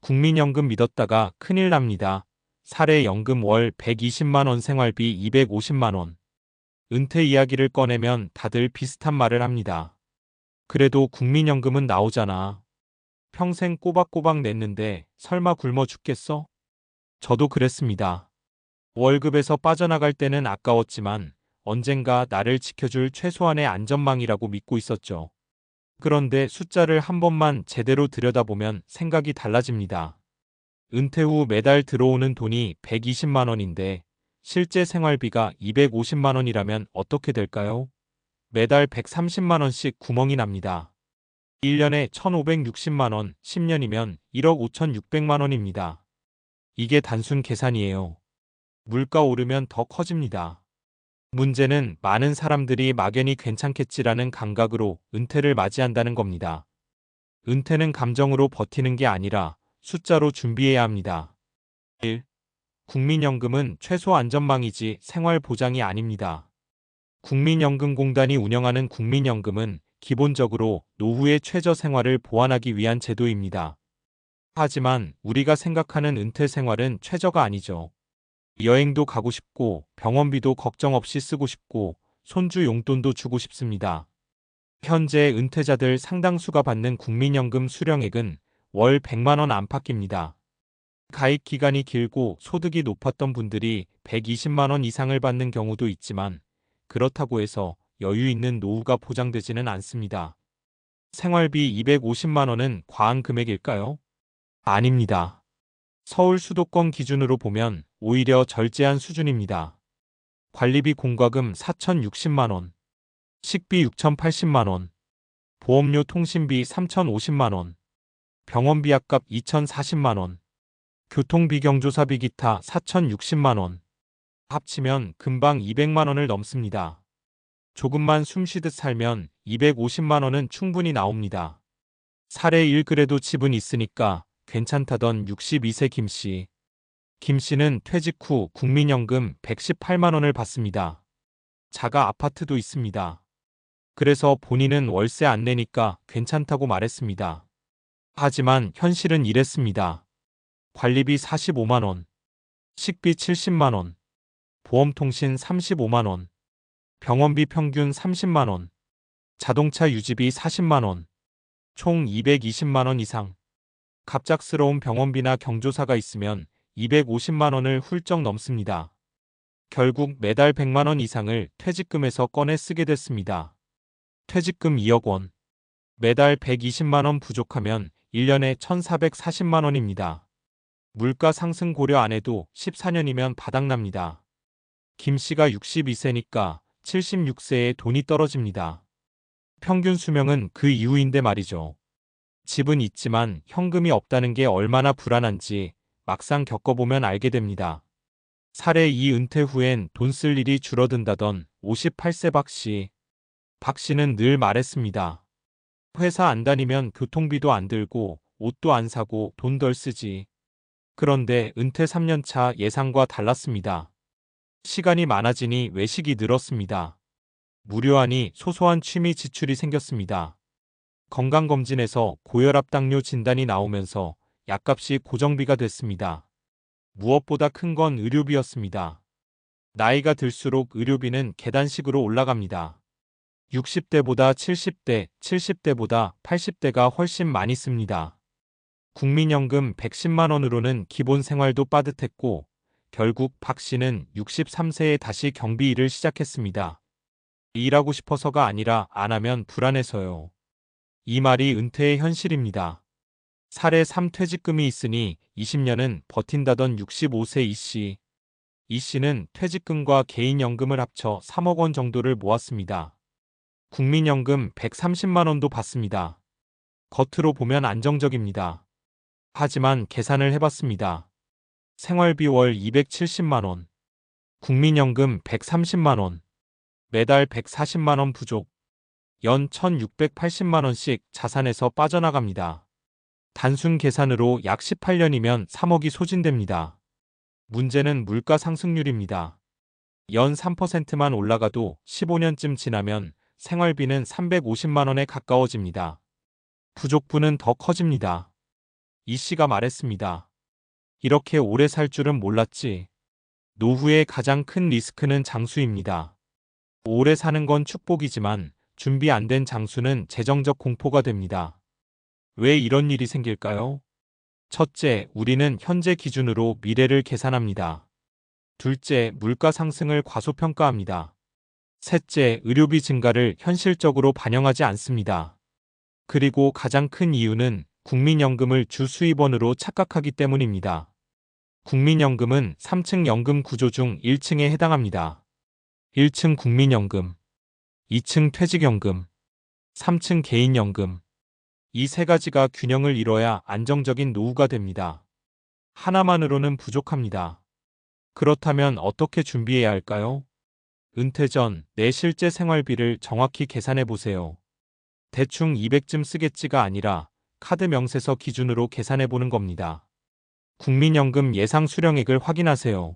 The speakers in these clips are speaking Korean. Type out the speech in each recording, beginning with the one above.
국민연금 믿었다가 큰일 납니다. 사례연금 월 120만 원, 생활비 250만 원. 은퇴 이야기를 꺼내면 다들 비슷한 말을 합니다. 그래도 국민연금은 나오잖아. 평생 꼬박꼬박 냈는데 설마 굶어 죽겠어? 저도 그랬습니다. 월급에서 빠져나갈 때는 아까웠지만 언젠가 나를 지켜줄 최소한의 안전망이라고 믿고 있었죠. 그런데 숫자를 한 번만 제대로 들여다보면 생각이 달라집니다. 은퇴 후 매달 들어오는 돈이 120만 원인데 실제 생활비가 250만 원이라면 어떻게 될까요? 매달 130만 원씩 구멍이 납니다. 1년에 1,560만 원, 10년이면 1억 5,600만 원입니다. 이게 단순 계산이에요. 물가 오르면 더 커집니다. 문제는 많은 사람들이 막연히 괜찮겠지라는 감각으로 은퇴를 맞이한다는 겁니다. 은퇴는 감정으로 버티는 게 아니라 숫자로 준비해야 합니다. 1. 국민연금은 최소 안전망이지 생활 보장이 아닙니다. 국민연금공단이 운영하는 국민연금은 기본적으로 노후의 최저 생활을 보완하기 위한 제도입니다. 하지만 우리가 생각하는 은퇴 생활은 최저가 아니죠. 여행도 가고 싶고 병원비도 걱정 없이 쓰고 싶고 손주 용돈도 주고 싶습니다. 현재 은퇴자들 상당수가 받는 국민연금 수령액은 월 100만 원 안팎입니다. 가입 기간이 길고 소득이 높았던 분들이 120만 원 이상을 받는 경우도 있지만 그렇다고 해서 여유 있는 노후가 보장되지는 않습니다. 생활비 250만 원은 과한 금액일까요? 아닙니다. 서울 수도권 기준으로 보면 오히려 절제한 수준입니다. 관리비 공과금 4,060만 원, 식비 6,080만 원, 보험료 통신비 3,050만 원, 병원비 약값 2,040만 원, 교통비 경조사비 기타 4,060만 원. 합치면 금방 200만 원을 넘습니다. 조금만 숨 쉬듯 살면 250만 원은 충분히 나옵니다. 사례 1. 그래도 집은 있으니까 괜찮다던 62세 김씨. 김씨는 퇴직 후 국민연금 118만 원을 받습니다. 자가 아파트도 있습니다. 그래서 본인은 월세 안 내니까 괜찮다고 말했습니다. 하지만 현실은 이랬습니다. 관리비 45만 원, 식비 70만 원, 보험통신 35만 원, 병원비 평균 30만 원, 자동차 유지비 40만 원, 총 220만 원 이상. 갑작스러운 병원비나 경조사가 있으면 250만 원을 훌쩍 넘습니다. 결국 매달 100만 원 이상을 퇴직금에서 꺼내 쓰게 됐습니다. 퇴직금 2억 원. 매달 120만 원 부족하면 1년에 1,440만 원입니다. 물가 상승 고려 안 해도 14년이면 바닥납니다. 김 씨가 62세니까 76세에 돈이 떨어집니다. 평균 수명은 그 이유인데 말이죠. 집은 있지만 현금이 없다는 게 얼마나 불안한지 막상 겪어보면 알게 됩니다. 사례 2. 은퇴 후엔 돈 쓸 일이 줄어든다던 58세 박 씨. 박 씨는 늘 말했습니다. 회사 안 다니면 교통비도 안 들고 옷도 안 사고 돈 덜 쓰지. 그런데 은퇴 3년차 예상과 달랐습니다. 시간이 많아지니 외식이 늘었습니다. 무료하니 소소한 취미 지출이 생겼습니다. 건강검진에서 고혈압 당뇨 진단이 나오면서 약값이 고정비가 됐습니다. 무엇보다 큰 건 의료비였습니다. 나이가 들수록 의료비는 계단식으로 올라갑니다. 60대보다 70대, 70대보다 80대가 훨씬 많이 씁니다. 국민연금 110만 원으로는 기본 생활도 빠듯했고 결국 박 씨는 63세에 다시 경비 일을 시작했습니다. 일하고 싶어서가 아니라 안 하면 불안해서요. 이 말이 은퇴의 현실입니다. 사례 3. 퇴직금이 있으니 20년은 버틴다던 65세 이 씨. 이 씨는 퇴직금과 개인연금을 합쳐 3억 원 정도를 모았습니다. 국민연금 130만 원도 받습니다. 겉으로 보면 안정적입니다. 하지만 계산을 해봤습니다. 생활비 월 270만 원, 국민연금 130만 원, 매달 140만 원 부족, 연 1,680만 원씩 자산에서 빠져나갑니다. 단순 계산으로 약 18년이면 3억이 소진됩니다. 문제는 물가 상승률입니다. 연 3%만 올라가도 15년쯤 지나면 생활비는 350만 원에 가까워집니다. 부족분은 더 커집니다. 이 씨가 말했습니다. 이렇게 오래 살 줄은 몰랐지. 노후의 가장 큰 리스크는 장수입니다. 오래 사는 건 축복이지만 준비 안 된 장수는 재정적 공포가 됩니다. 왜 이런 일이 생길까요? 첫째, 우리는 현재 기준으로 미래를 계산합니다. 둘째, 물가 상승을 과소평가합니다. 셋째, 의료비 증가를 현실적으로 반영하지 않습니다. 그리고 가장 큰 이유는 국민연금을 주 수입원으로 착각하기 때문입니다. 국민연금은 3층 연금 구조 중 1층에 해당합니다. 1층 국민연금, 2층 퇴직연금, 3층 개인연금. 이 세 가지가 균형을 이뤄야 안정적인 노후가 됩니다. 하나만으로는 부족합니다. 그렇다면 어떻게 준비해야 할까요? 은퇴 전 내 실제 생활비를 정확히 계산해 보세요. 대충 200쯤 쓰겠지가 아니라 카드 명세서 기준으로 계산해 보는 겁니다. 국민연금 예상 수령액을 확인하세요.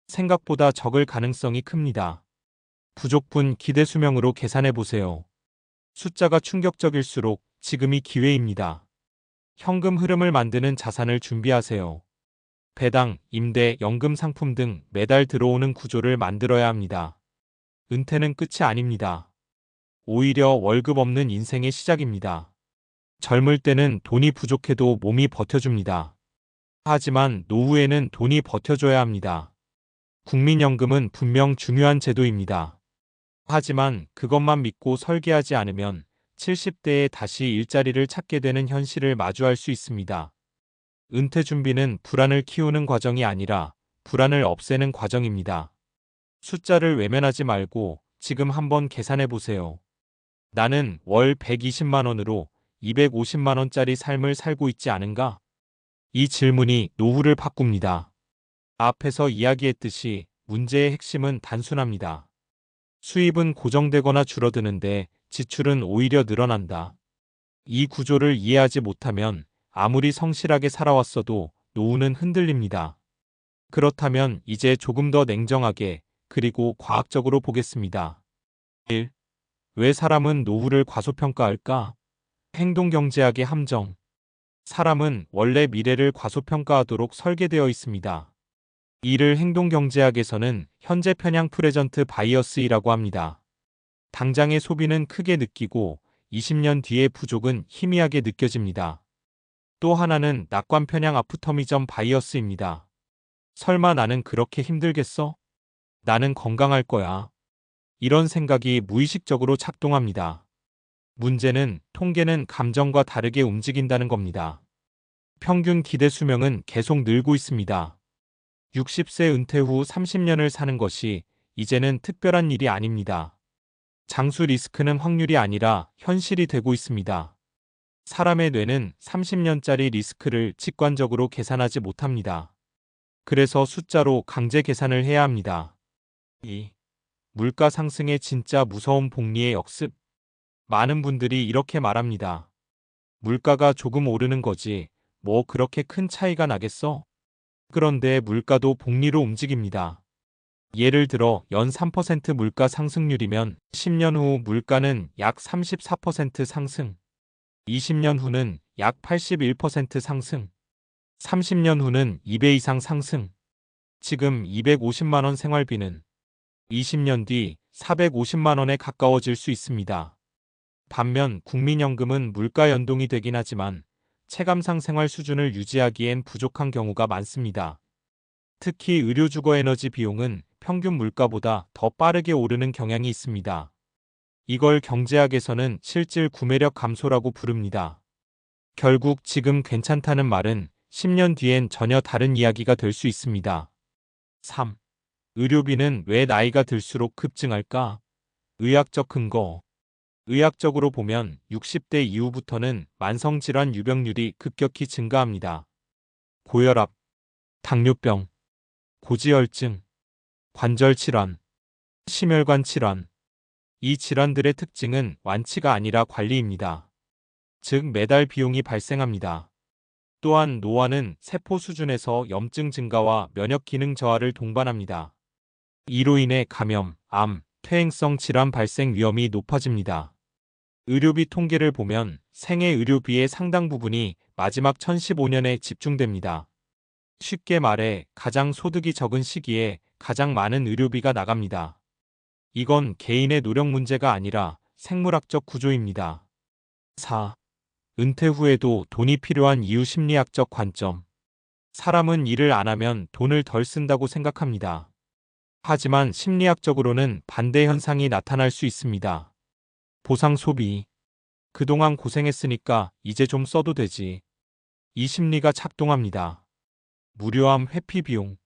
생각보다 적을 가능성이 큽니다. 부족분 기대 수명으로 계산해 보세요. 숫자가 충격적일수록 지금이 기회입니다. 현금 흐름을 만드는 자산을 준비하세요. 배당, 임대, 연금 상품 등 매달 들어오는 구조를 만들어야 합니다. 은퇴는 끝이 아닙니다. 오히려 월급 없는 인생의 시작입니다. 젊을 때는 돈이 부족해도 몸이 버텨줍니다. 하지만 노후에는 돈이 버텨줘야 합니다. 국민연금은 분명 중요한 제도입니다. 하지만 그것만 믿고 설계하지 않으면 70대에 다시 일자리를 찾게 되는 현실을 마주할 수 있습니다. 은퇴 준비는 불안을 키우는 과정이 아니라 불안을 없애는 과정입니다. 숫자를 외면하지 말고 지금 한번 계산해 보세요. 나는 월 120만 원으로 250만 원짜리 삶을 살고 있지 않은가? 이 질문이 노후를 바꿉니다. 앞에서 이야기했듯이 문제의 핵심은 단순합니다. 수입은 고정되거나 줄어드는데 지출은 오히려 늘어난다. 이 구조를 이해하지 못하면 아무리 성실하게 살아왔어도 노후는 흔들립니다. 그렇다면 이제 조금 더 냉정하게 그리고 과학적으로 보겠습니다. 1. 왜 사람은 노후를 과소평가할까? 행동경제학의 함정. 사람은 원래 미래를 과소평가하도록 설계되어 있습니다. 이를 행동경제학에서는 현재 편향 프레전트 바이어스이라고 합니다. 당장의 소비는 크게 느끼고 20년 뒤의 부족은 희미하게 느껴집니다. 또 하나는 낙관 편향 아프터미즘 바이어스입니다. 설마 나는 그렇게 힘들겠어? 나는 건강할 거야. 이런 생각이 무의식적으로 작동합니다. 문제는 통계는 감정과 다르게 움직인다는 겁니다. 평균 기대 수명은 계속 늘고 있습니다. 60세 은퇴 후 30년을 사는 것이 이제는 특별한 일이 아닙니다. 장수 리스크는 확률이 아니라 현실이 되고 있습니다. 사람의 뇌는 30년짜리 리스크를 직관적으로 계산하지 못합니다. 그래서 숫자로 강제 계산을 해야 합니다. 2. 물가 상승의 진짜 무서운 복리의 역습. 많은 분들이 이렇게 말합니다. 물가가 조금 오르는 거지, 뭐 그렇게 큰 차이가 나겠어? 그런데 물가도 복리로 움직입니다. 예를 들어 연 3% 물가 상승률이면 10년 후 물가는 약 34% 상승, 20년 후는 약 81% 상승, 30년 후는 2배 이상 상승. 지금 250만 원 생활비는 20년 뒤 450만 원에 가까워질 수 있습니다. 반면 국민연금은 물가 연동이 되긴 하지만 체감상 생활 수준을 유지하기엔 부족한 경우가 많습니다. 특히 의료주거에너지 비용은 평균 물가보다 더 빠르게 오르는 경향이 있습니다. 이걸 경제학에서는 실질 구매력 감소라고 부릅니다. 결국 지금 괜찮다는 말은 10년 뒤엔 전혀 다른 이야기가 될 수 있습니다. 3. 의료비는 왜 나이가 들수록 급증할까? 의학적 근거. 의학적으로 보면 60대 이후부터는 만성질환 유병률이 급격히 증가합니다. 고혈압, 당뇨병, 고지혈증, 관절질환, 심혈관 질환. 이 질환들의 특징은 완치가 아니라 관리입니다. 즉 매달 비용이 발생합니다. 또한 노화는 세포 수준에서 염증 증가와 면역 기능 저하를 동반합니다. 이로 인해 감염, 암, 퇴행성 질환 발생 위험이 높아집니다. 의료비 통계를 보면 생애 의료비의 상당 부분이 마지막 1015년에 집중됩니다. 쉽게 말해 가장 소득이 적은 시기에 가장 많은 의료비가 나갑니다. 이건 개인의 노력 문제가 아니라 생물학적 구조입니다. 4. 은퇴 후에도 돈이 필요한 이유 심리학적 관점. 사람은 일을 안 하면 돈을 덜 쓴다고 생각합니다. 하지만 심리학적으로는 반대 현상이 나타날 수 있습니다. 보상 소비. 그동안 고생했으니까 이제 좀 써도 되지. 이 심리가 작동합니다. 무료함 회피 비용.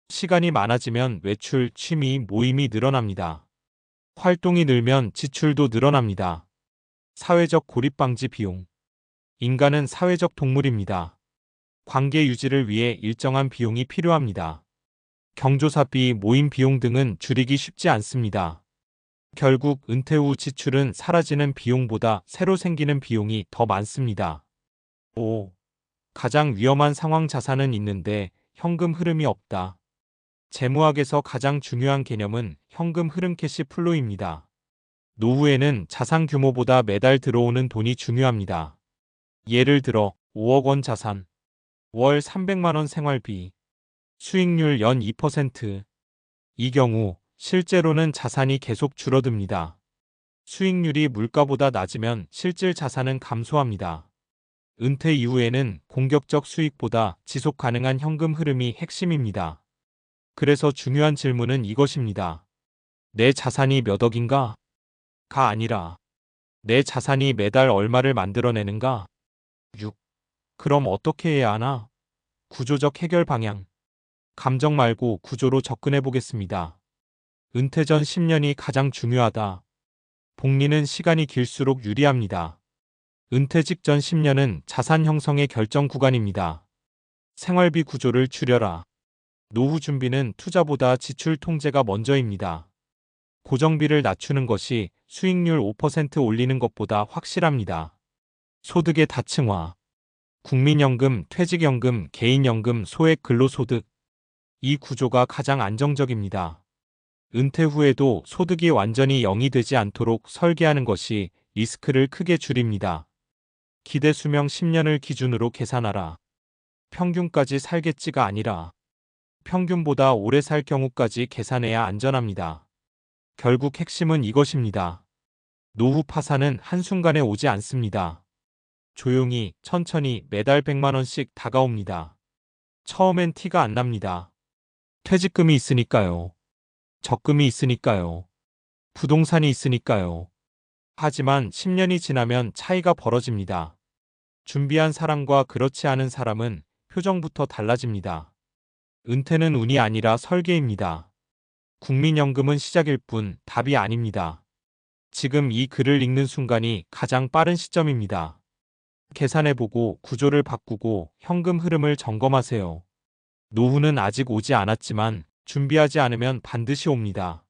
시간이 많아지면 외출, 취미, 모임이 늘어납니다. 활동이 늘면 지출도 늘어납니다. 사회적 고립 방지 비용. 인간은 사회적 동물입니다. 관계 유지를 위해 일정한 비용이 필요합니다. 경조사비, 모임 비용 등은 줄이기 쉽지 않습니다. 결국 은퇴 후 지출은 사라지는 비용보다 새로 생기는 비용이 더 많습니다. 5. 가장 위험한 상황 자산은 있는데 현금 흐름이 없다. 재무학에서 가장 중요한 개념은 현금 흐름 캐시 플로우입니다. 노후에는 자산 규모보다 매달 들어오는 돈이 중요합니다. 예를 들어 5억 원 자산, 월 300만 원 생활비, 수익률 연 2%. 이 경우 실제로는 자산이 계속 줄어듭니다. 수익률이 물가보다 낮으면 실질 자산은 감소합니다. 은퇴 이후에는 공격적 수익보다 지속 가능한 현금 흐름이 핵심입니다. 그래서 중요한 질문은 이것입니다. 내 자산이 몇 억인가? 가 아니라 내 자산이 매달 얼마를 만들어내는가? 6. 그럼 어떻게 해야 하나? 구조적 해결 방향. 감정 말고 구조로 접근해 보겠습니다. 은퇴 전 10년이 가장 중요하다. 복리는 시간이 길수록 유리합니다. 은퇴 직전 10년은 자산 형성의 결정 구간입니다. 생활비 구조를 줄여라. 노후 준비는 투자보다 지출 통제가 먼저입니다. 고정비를 낮추는 것이 수익률 5% 올리는 것보다 확실합니다. 소득의 다층화. 국민연금, 퇴직연금, 개인연금, 소액 근로소득. 이 구조가 가장 안정적입니다. 은퇴 후에도 소득이 완전히 0이 되지 않도록 설계하는 것이 리스크를 크게 줄입니다. 기대 수명 10년을 기준으로 계산하라. 평균까지 살겠지가 아니라 평균보다 오래 살 경우까지 계산해야 안전합니다. 결국 핵심은 이것입니다. 노후 파산은 한순간에 오지 않습니다. 조용히, 천천히 매달 100만 원씩 다가옵니다. 처음엔 티가 안 납니다. 퇴직금이 있으니까요. 적금이 있으니까요. 부동산이 있으니까요. 하지만 10년이 지나면 차이가 벌어집니다. 준비한 사람과 그렇지 않은 사람은 표정부터 달라집니다. 은퇴는 운이 아니라 설계입니다. 국민연금은 시작일 뿐 답이 아닙니다. 지금 이 글을 읽는 순간이 가장 빠른 시점입니다. 계산해보고 구조를 바꾸고 현금 흐름을 점검하세요. 노후는 아직 오지 않았지만 준비하지 않으면 반드시 옵니다.